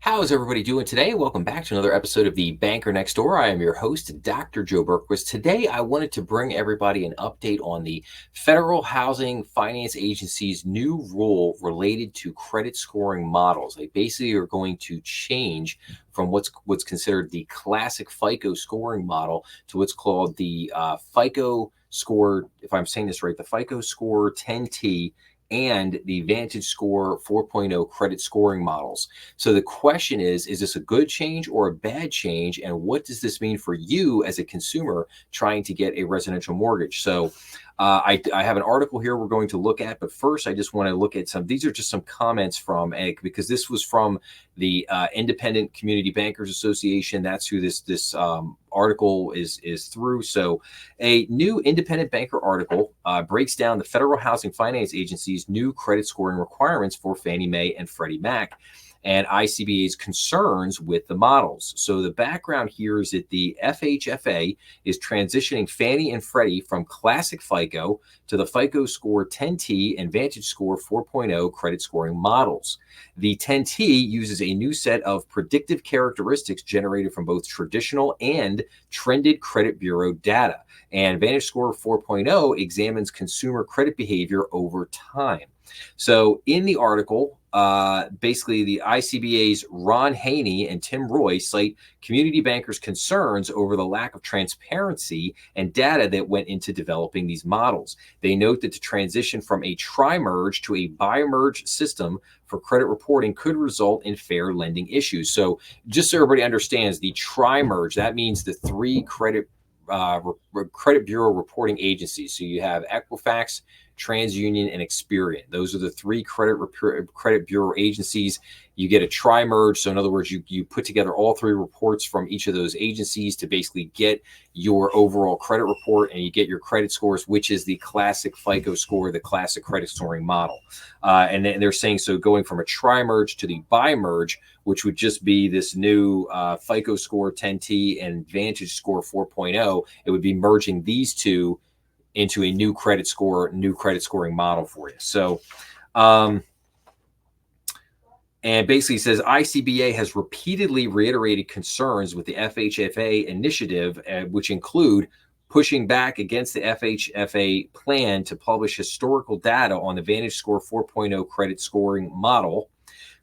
How's everybody doing today? Welcome back to another episode of the Banker Next Door. I am your host, Dr. Joe Berquist. Today, I wanted to bring everybody an update on the Federal Housing Finance Agency's new rule related to credit scoring models. They basically are going to change from what's considered the classic FICO scoring model to what's called the FICO Score, if I'm saying this right, the FICO Score 10T and the VantageScore 4.0 credit scoring models. So the question is this a good change or a bad change? And what does this mean for you as a consumer trying to get a residential mortgage? So I have an article here we're going to look at, but first I just want to look at these are just some comments from because this was from the Independent Community Bankers Association. That's who this article is through. So a new independent banker article breaks down the Federal Housing Finance Agency's new credit scoring requirements for Fannie Mae and Freddie Mac and ICBA's concerns with the models. So the background here is that the FHFA is transitioning Fannie and Freddie from classic FICO to the FICO Score 10T and VantageScore 4.0 credit scoring models. The 10T uses a new set of predictive characteristics generated from both traditional and trended credit bureau data. And VantageScore 4.0 examines consumer credit behavior over time. So in the article, basically the ICBA's Haynie and Tim Roy cite community bankers' concerns over the lack of transparency and data that went into developing these models. They note that the transition from a tri-merge to a bi-merge system for credit reporting could result in fair lending issues. So just so everybody understands, the tri-merge, that means the three credit bureau reporting agencies. So you have Equifax, TransUnion, and Experian. Those are the three credit bureau agencies. You get a tri-merge. So in other words, you put together all three reports from each of those agencies to basically get your overall credit report, and you get your credit scores, which is the classic FICO score, the classic credit scoring model. And they're saying, so going from a tri-merge to the bi-merge, which would just be this new FICO score 10T and VantageScore 4.0, it would be merging these two into a new credit scoring model for you. So, and basically says ICBA has repeatedly reiterated concerns with the FHFA initiative, which include pushing back against the FHFA plan to publish historical data on the VantageScore 4.0 credit scoring model,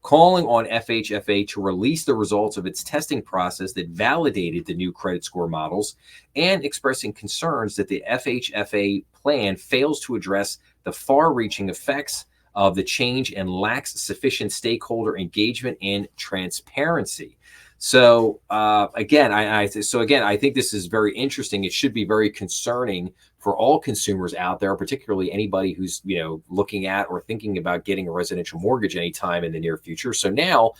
calling on FHFA to release the results of its testing process that validated the new credit score models, and expressing concerns that the FHFA plan fails to address the far-reaching effects of the change and lacks sufficient stakeholder engagement and transparency. So again, I think this is very interesting. It should be very concerning for all consumers out there, particularly anybody who's looking at or thinking about getting a residential mortgage anytime in the near future. So now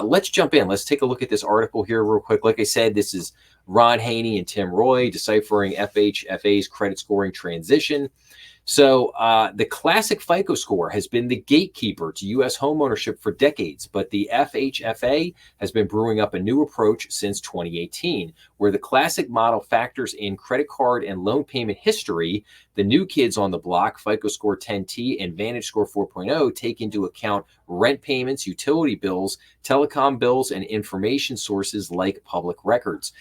let's jump in. Let's take a look at this article here real quick. Like I said, this is Haynie and Tim Roy deciphering FHFA's credit scoring transition. So the classic FICO score has been the gatekeeper to U.S. homeownership for decades, but the FHFA has been brewing up a new approach since 2018, where the classic model factors in credit card and loan payment history. The new kids on the block, FICO Score 10T and VantageScore 4.0, take into account rent payments, utility bills, telecom bills, and information sources like public records.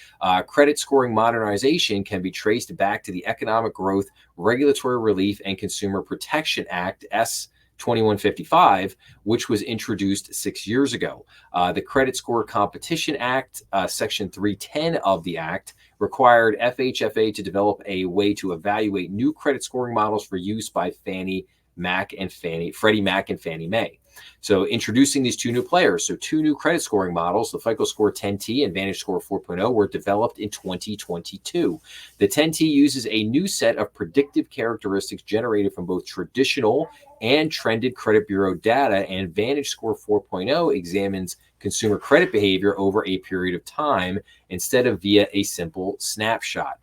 Credit scoring modernization can be traced back to the Economic Growth, Regulatory Relief, and Consumer Protection Act, S. 2155, which was introduced 6 years ago. The Credit Score Competition Act, Section 310 of the Act, required FHFA to develop a way to evaluate new credit scoring models for use by Freddie Mac and Fannie Mae. So introducing these two new players. So two new credit scoring models, the FICO Score 10T and VantageScore 4.0, were developed in 2022. The 10T uses a new set of predictive characteristics generated from both traditional and trended credit bureau data, and VantageScore 4.0 examines consumer credit behavior over a period of time instead of via a simple snapshot.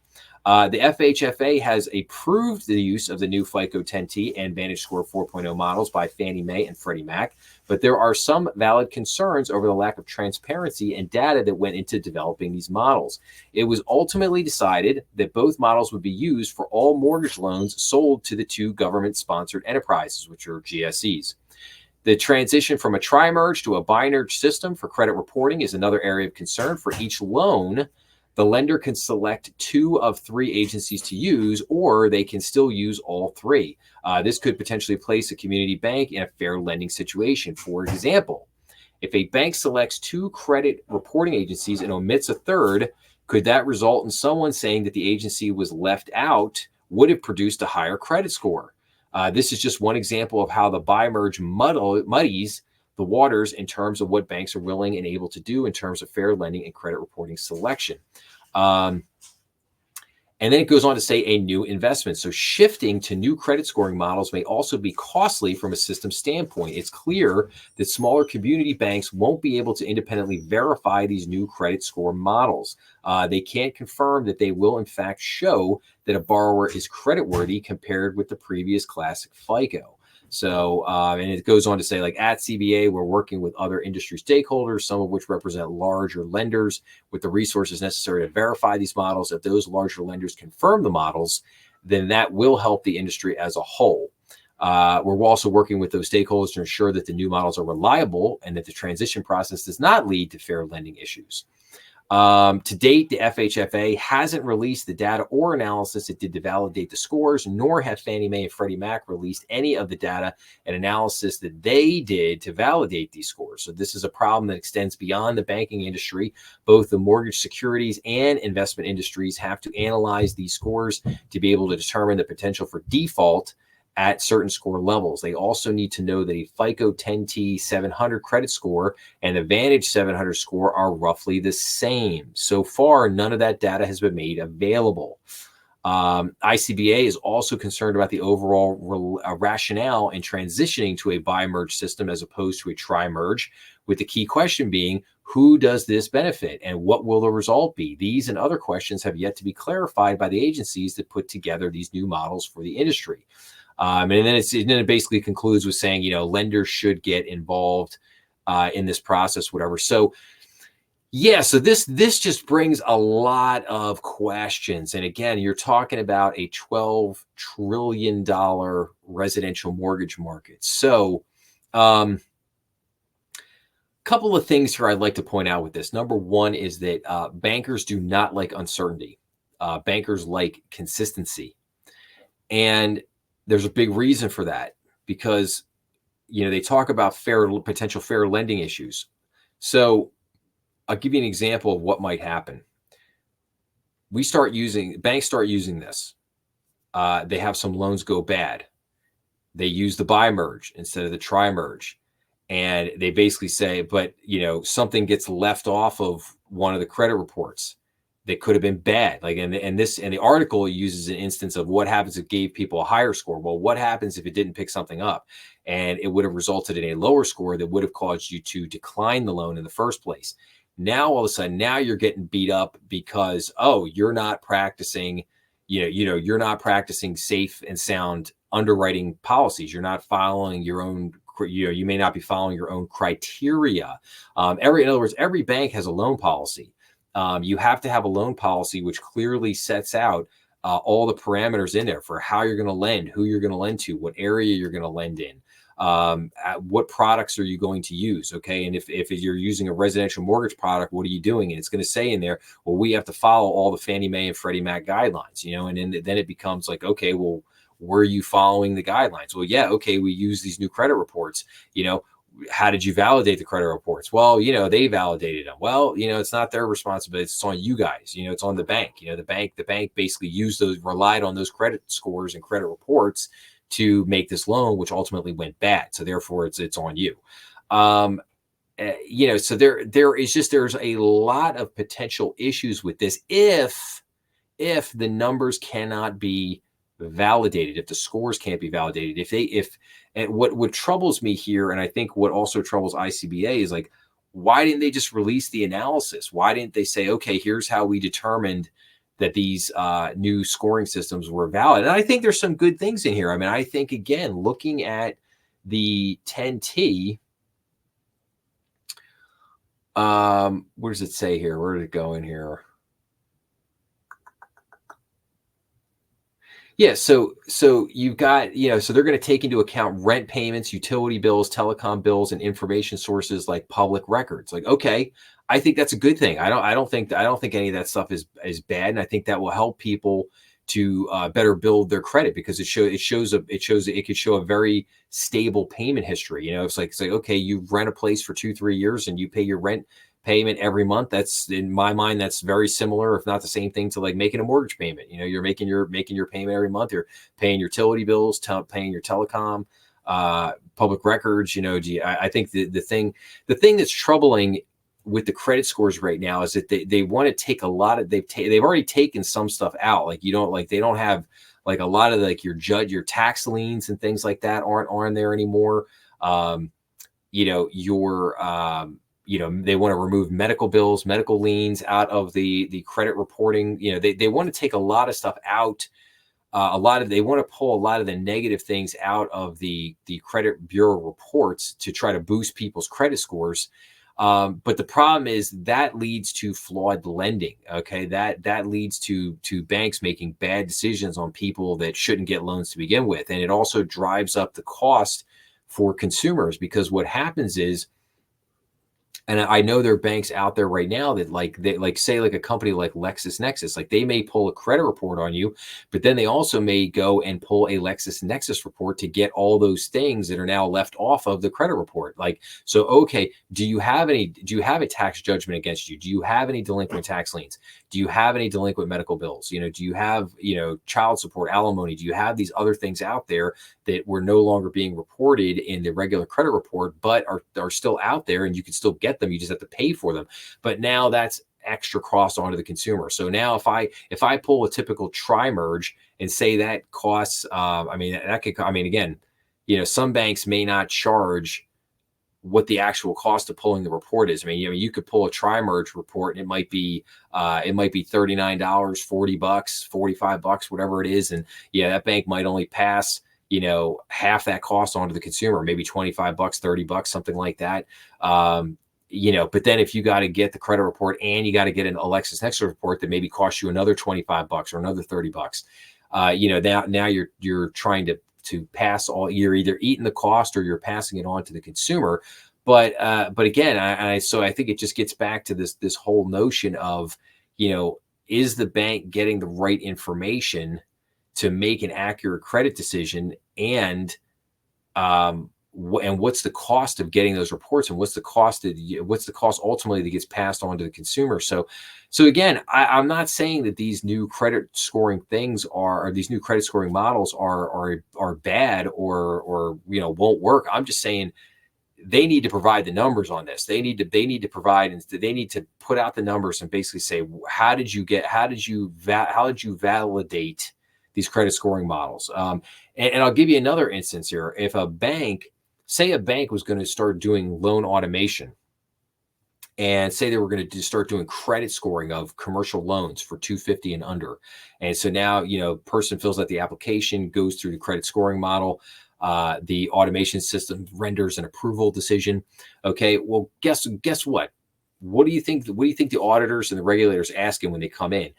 The FHFA has approved the use of the new FICO 10T and VantageScore 4.0 models by Fannie Mae and Freddie Mac, but there are some valid concerns over the lack of transparency and data that went into developing these models. It was ultimately decided that both models would be used for all mortgage loans sold to the two government-sponsored enterprises, which are GSEs. The transition from a tri-merge to a bi-merge system for credit reporting is another area of concern. For each loan, the lender can select 2 of 3 agencies to use, or they can still use all 3. This could potentially place a community bank in a fair lending situation. For example, if a bank selects 2 credit reporting agencies and omits a third, could that result in someone saying that the agency was left out would have produced a higher credit score? This is just one example of how the bi-merge muddies the waters in terms of what banks are willing and able to do in terms of fair lending and credit reporting selection. And then it goes on to say a new investment. So shifting to new credit scoring models may also be costly from a system standpoint. It's clear that smaller community banks won't be able to independently verify these new credit score models. They can't confirm that they will in fact show that a borrower is creditworthy compared with the previous classic FICO. So, and it goes on to say, like, at CBA, we're working with other industry stakeholders, some of which represent larger lenders with the resources necessary to verify these models. If those larger lenders confirm the models, then that will help the industry as a whole. We're also working with those stakeholders to ensure that the new models are reliable and that the transition process does not lead to fair lending issues. To date, the FHFA hasn't released the data or analysis it did to validate the scores, nor have Fannie Mae and Freddie Mac released any of the data and analysis that they did to validate these scores. So this is a problem that extends beyond the banking industry. Both the mortgage securities and investment industries have to analyze these scores to be able to determine the potential for default at certain score levels. They also need to know that a FICO 10T 700 credit score and the Vantage 700 score are roughly the same. So far, none of that data has been made available. ICBA is also concerned about the overall rationale in transitioning to a bi-merge system as opposed to a tri-merge, with the key question being, who does this benefit and what will the result be? These and other questions have yet to be clarified by the agencies that put together these new models for the industry. And then it basically concludes with saying, lenders should get involved in this process, whatever. So, yeah, so this just brings a lot of questions. And again, you're talking about a $12 trillion residential mortgage market. So, couple of things here I'd like to point out with this. Number one is that bankers do not like uncertainty. Bankers like consistency. And there's a big reason for that, because, they talk about potential fair lending issues. So I'll give you an example of what might happen. Banks start using this. They have some loans go bad. They use the bi-merge instead of the tri-merge. And they basically say, but, something gets left off of one of the credit reports that could have been bad. Like, and the article uses an instance of what happens if it gave people a higher score. Well, what happens if it didn't pick something up and it would have resulted in a lower score that would have caused you to decline the loan in the first place? Now, all of a sudden, now you're getting beat up because, you're not practicing, you're not practicing safe and sound underwriting policies. You're not following your own, you may not be following your own criteria. In other words, every bank has a loan policy. You have to have a loan policy which clearly sets out all the parameters in there for how you're going to lend, who you're going to lend to, what area you're going to lend in, what products are you going to use, okay? And if you're using a residential mortgage product, what are you doing? And it's going to say in there, well, we have to follow all the Fannie Mae and Freddie Mac guidelines, and then it becomes like, okay, well, were you following the guidelines? Well, yeah, okay, we use these new credit reports, how did you validate the credit reports? Well, they validated them. Well, it's not their responsibility. It's on you guys. It's on the bank. The bank basically relied on those credit scores and credit reports to make this loan, which ultimately went bad. So therefore, it's on you. So there's a lot of potential issues with this if the numbers cannot be validated, if the scores can't be validated, and what troubles me here, and I think what also troubles ICBA, is like, why didn't they just release the analysis? Why didn't they say, okay, here's how we determined that these new scoring systems were valid? And I think there's some good things in here. I mean, I think, again, looking at the 10T, where does it say here? Where did it go in here? Yeah, so you've got, so they're going to take into account rent payments, utility bills, telecom bills, and information sources like public records. Like, okay, I think that's a good thing. I don't think any of that stuff is bad, and I think that will help people to better build their credit, because it could show a very stable payment history. It's like okay, you rent a place for 2-3 years and you pay your rent payment every month. That's, in my mind, that's very similar, if not the same thing, to like making a mortgage payment. You're making your payment every month. You're paying your utility bills, paying your telecom, public records. I think the thing that's troubling with the credit scores right now is that they want to take a lot of, they've already taken some stuff out. Like, they don't have like a lot of like your tax liens and things like that aren't on there anymore. They want to remove medical bills, medical liens out of the credit reporting. They want to take a lot of stuff out. They want to pull a lot of the negative things out of the credit bureau reports to try to boost people's credit scores. But the problem is that leads to flawed lending. Okay, that leads to banks making bad decisions on people that shouldn't get loans to begin with, and it also drives up the cost for consumers, because what happens is, and I know there are banks out there right now that say like a company like LexisNexis, like they may pull a credit report on you, but then they also may go and pull a LexisNexis report to get all those things that are now left off of the credit report. Like, so, okay, do you have a tax judgment against you? Do you have any delinquent tax liens? Do you have any delinquent medical bills? Do you have, child support, alimony? Do you have these other things out there that were no longer being reported in the regular credit report, but are still out there, and you can still get them? You just have to pay for them. But now that's extra cost onto the consumer. So now if I pull a typical tri-merge and say that costs, again, some banks may not charge what the actual cost of pulling the report is. You could pull a tri-merge report and it might be $39, $40, $45, whatever it is. And that bank might only pass, half that cost onto the consumer, maybe $25, $30, something like that. But then if you got to get the credit report and you got to get an LexisNexis report that maybe costs you another $25 or another $30, now you're trying to pass you're either eating the cost or you're passing it on to the consumer. But again, so I think it just gets back to this whole notion of, is the bank getting the right information to make an accurate credit decision, and what's the cost of getting those reports, and what's the cost ultimately that gets passed on to the consumer. So again, I'm not saying that these new credit scoring things or these new credit scoring models are bad or won't work. I'm just saying they need to provide the numbers on this. They need to provide, and they need to put out the numbers and basically say, how did you validate these credit scoring models? And I'll give you another instance here. If say a bank was going to start doing loan automation, and say they were going to start doing credit scoring of commercial loans for 250 and under. And so now, person fills out the application, goes through the credit scoring model. The automation system renders an approval decision. Okay, well, guess what? What do you think the auditors and the regulators asking when they come in?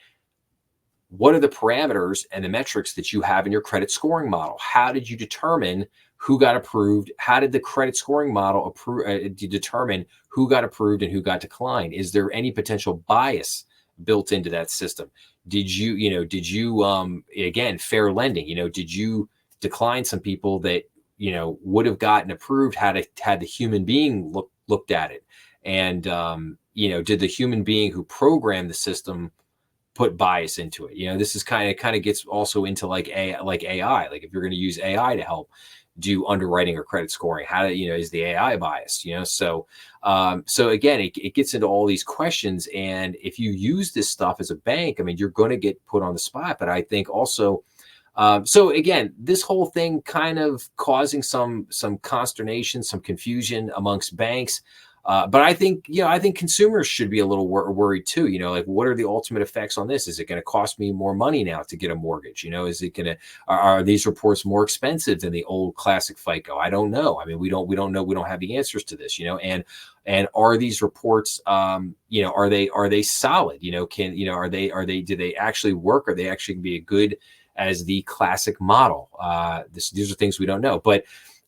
What are the parameters and the metrics that you have in your credit scoring model? How did you determine who got approved? How did the credit scoring model determine who got approved and who got declined? Is there any potential bias built into that system? Did you again, fair lending, did you decline some people that, would have gotten approved had the human being looked at it? And, did the human being who programmed the system put bias into it? This is kind of gets also into like AI, like if you're going to use AI to help do underwriting or credit scoring, is the AI biased? So again, it gets into all these questions. And if you use this stuff as a bank, you're going to get put on the spot. But I think also, so again, this whole thing kind of causing some consternation, some confusion amongst banks. But I think consumers should be a little worried too. Like, what are the ultimate effects on this? Is it going to cost me more money now to get a mortgage? Is it going to, are these reports more expensive than the old classic FICO? I don't know. We don't know. We don't have the answers to this, and are these reports, are they solid? Do they actually work? Are they actually be a good as the classic model. These are things we don't know, but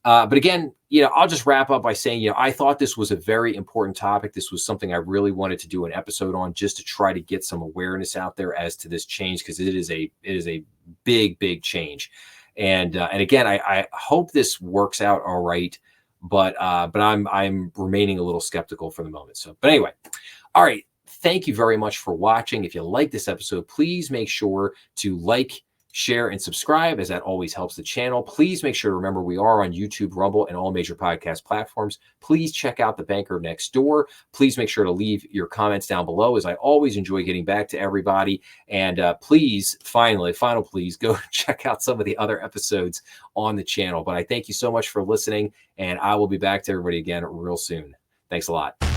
again, I'll just wrap up by saying, I thought this was a very important topic. This was something I really wanted to do an episode on, just to try to get some awareness out there as to this change, because it is a big change. And again, I hope this works out all right, but I'm remaining a little skeptical for the moment. So, but anyway, all right. Thank you very much for watching. If you like this episode, please make sure to like, share, and subscribe, as that always helps the channel. Please make sure to remember we are on YouTube, Rumble, and all major podcast platforms. Please check out The Banker Next Door. Please make sure to leave your comments down below, as I always enjoy getting back to everybody. And please, please go check out some of the other episodes on the channel. But I thank you so much for listening, and I will be back to everybody again real soon. Thanks a lot.